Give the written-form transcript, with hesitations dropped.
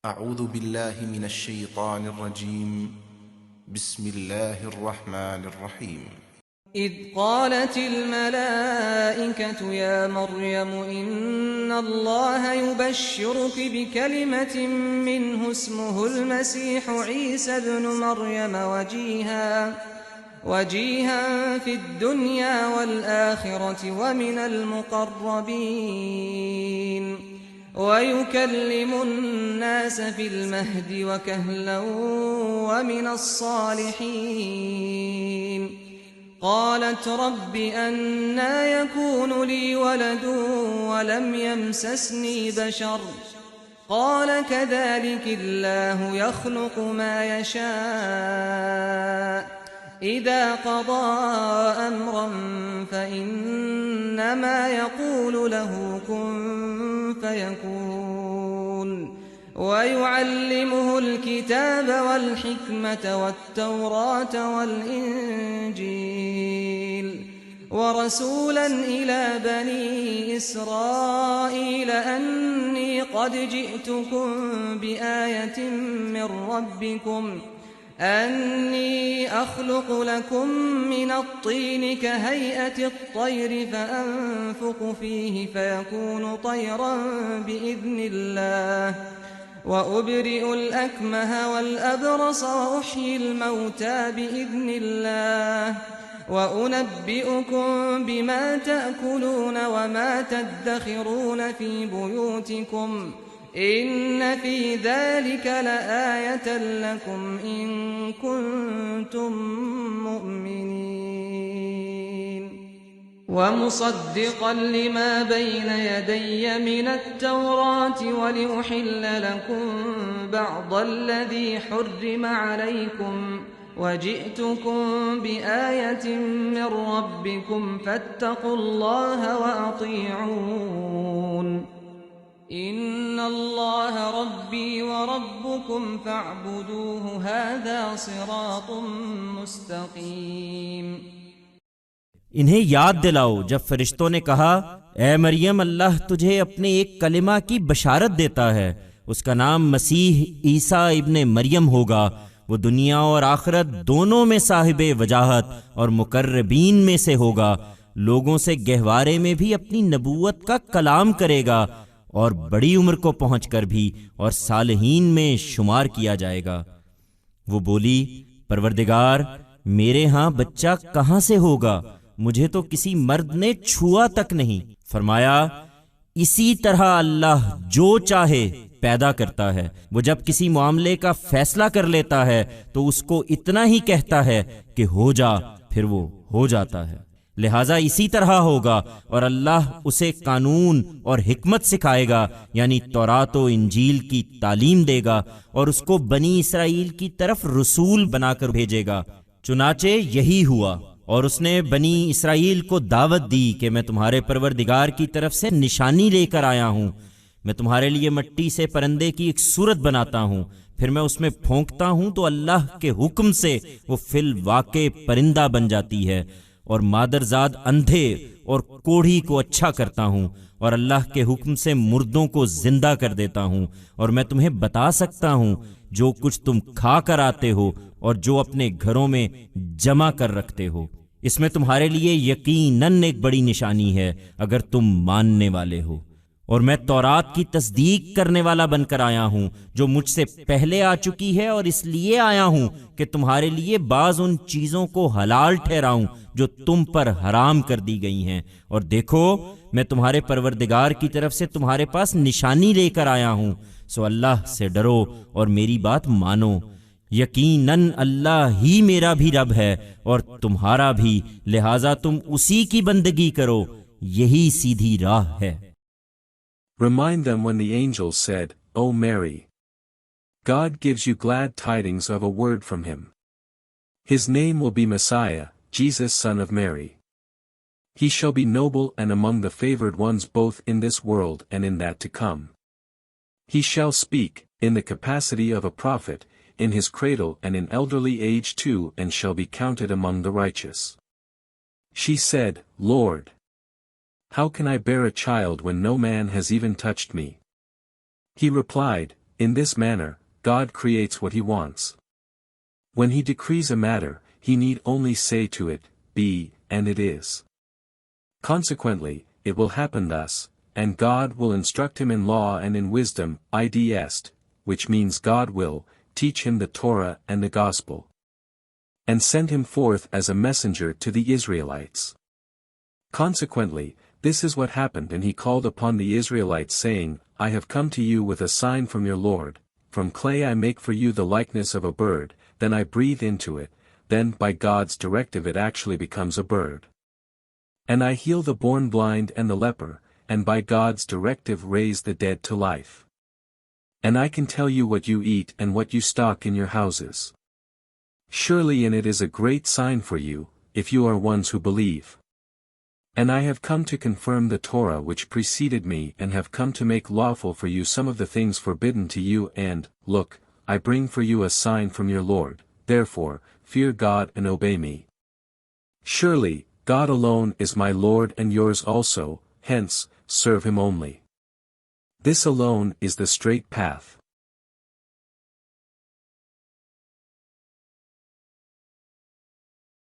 أعوذ بالله من الشيطان الرجيم. بسم الله الرحمن الرحيم. إذ قالت الملائكة يا مريم إن الله يبشرك بكلمة منه اسمه المسيح عيسى ابن مريم وجيها في الدنيا والآخرة ومن المقربين ويكلم الناس في المهد وكهلا ومن الصالحين. قالت رب أنى يكون لي ولد ولم يمسسني بشر قال كذلك الله يخلق ما يشاء إذا قضى أمرا فإنما يقول له كن فيكون. ويعلمه الكتاب والحكمة والتوراة والإنجيل ورسولا إلى بني إسرائيل أني قد جئتكم بآية من ربكم أني أخلق لكم من الطين كهيئة الطير فأنفخ فيه فيكون طيرا بإذن الله وأبرئ الأكمه والأبرص وأحيي الموتى بإذن الله وأنبئكم بما تأكلون وما تدخرون في بيوتكم إن في ذلك لآية لكم إن كنتم مؤمنين. ومصدقا لما بين يدي من التوراة ولأحل لكم بعض الذي حرم عليكم وجئتكم بآية من ربكم فاتقوا الله وأطيعون إن الله ربي وربكم فاعبدوه هذا صراط مستقيم. انہیں یاد دلاؤ جب فرشتوں نے کہا اے مریم اللہ تجھے اپنے ایک کلمہ کی بشارت دیتا ہے، اس کا نام مسیح عیسیٰ ابن مریم ہوگا، وہ دنیا اور آخرت دونوں میں صاحب وجاہت اور مقربین میں سے ہوگا، لوگوں سے گہوارے میں بھی اپنی نبوت کا کلام کرے گا اور بڑی عمر کو پہنچ کر بھی اور صالحین میں شمار کیا جائے گا۔ وہ بولی پروردگار میرے ہاں بچہ کہاں سے ہوگا، مجھے تو کسی مرد نے چھوا تک نہیں۔ فرمایا اسی طرح اللہ جو چاہے پیدا کرتا ہے، وہ جب کسی معاملے کا فیصلہ کر لیتا ہے تو اس کو اتنا ہی کہتا ہے کہ ہو جا، پھر وہ ہو جاتا ہے، لہٰذا اسی طرح ہوگا۔ اور اللہ اسے قانون اور حکمت سکھائے گا، یعنی تورات و انجیل کی تعلیم دے گا اور اس کو بنی اسرائیل کی طرف رسول بنا کر بھیجے گا۔ چنانچہ یہی ہوا، اور اس نے بنی اسرائیل کو دعوت دی کہ میں تمہارے پروردگار کی طرف سے نشانی لے کر آیا ہوں، میں تمہارے لیے مٹی سے پرندے کی ایک صورت بناتا ہوں، پھر میں اس میں پھونکتا ہوں تو اللہ کے حکم سے وہ فی الواقع پرندہ بن جاتی ہے، اور مادرزاد اندھے اور کوڑھی کو اچھا کرتا ہوں، اور اللہ کے حکم سے مردوں کو زندہ کر دیتا ہوں، اور میں تمہیں بتا سکتا ہوں جو کچھ تم کھا کر آتے ہو اور جو اپنے گھروں میں جمع کر رکھتے ہو، اس میں تمہارے لیے یقیناً ایک بڑی نشانی ہے اگر تم ماننے والے ہو۔ اور میں تورات کی تصدیق کرنے والا بن کر آیا ہوں جو مجھ سے پہلے آ چکی ہے، اور اس لیے آیا ہوں کہ تمہارے لیے بعض ان چیزوں کو حلال ٹھہراؤں جو تم پر حرام کر دی گئی ہیں، اور دیکھو میں تمہارے پروردگار کی طرف سے تمہارے پاس نشانی لے کر آیا ہوں، سو اللہ سے ڈرو اور میری بات مانو، یقیناً اللہ ہی میرا بھی رب ہے اور تمہارا بھی، لہٰذا تم اسی کی بندگی کرو، یہی سیدھی راہ ہے۔ Remind them when the angel said, O Mary, God gives you glad tidings of a word from him. His name will be Messiah, Jesus son of Mary. He shall be noble and among the favored ones both in this world and in that to come. He shall speak, in the capacity of a prophet, in his cradle and in elderly age too, and shall be counted among the righteous. She said, Lord, how can I bear a child when no man has even touched me? He replied, In this manner, God creates what he wants. When he decrees a matter, he need only say to it, be, and it is. Consequently, it will happen thus, and God will instruct him in law and in wisdom, idst, which means God will teach him the Torah and the Gospel, and send him forth as a messenger to the Israelites. Consequently, this is what happened, and he called upon the Israelites saying, I have come to you with a sign from your Lord. From clay I make for you the likeness of a bird, then I breathe into it, then by God's directive it actually becomes a bird. And I heal the born blind and the leper, and by God's directive raise the dead to life. And I can tell you what you eat and what you stock in your houses. Surely in it is a great sign for you, if you are ones who believe. And I have come to confirm the Torah which preceded me, and have come to make lawful for you some of the things forbidden to you, and, look, I bring for you a sign from your Lord, therefore, fear God and obey me. Surely, God alone is my Lord and yours also, hence, serve him only. This alone is the straight path.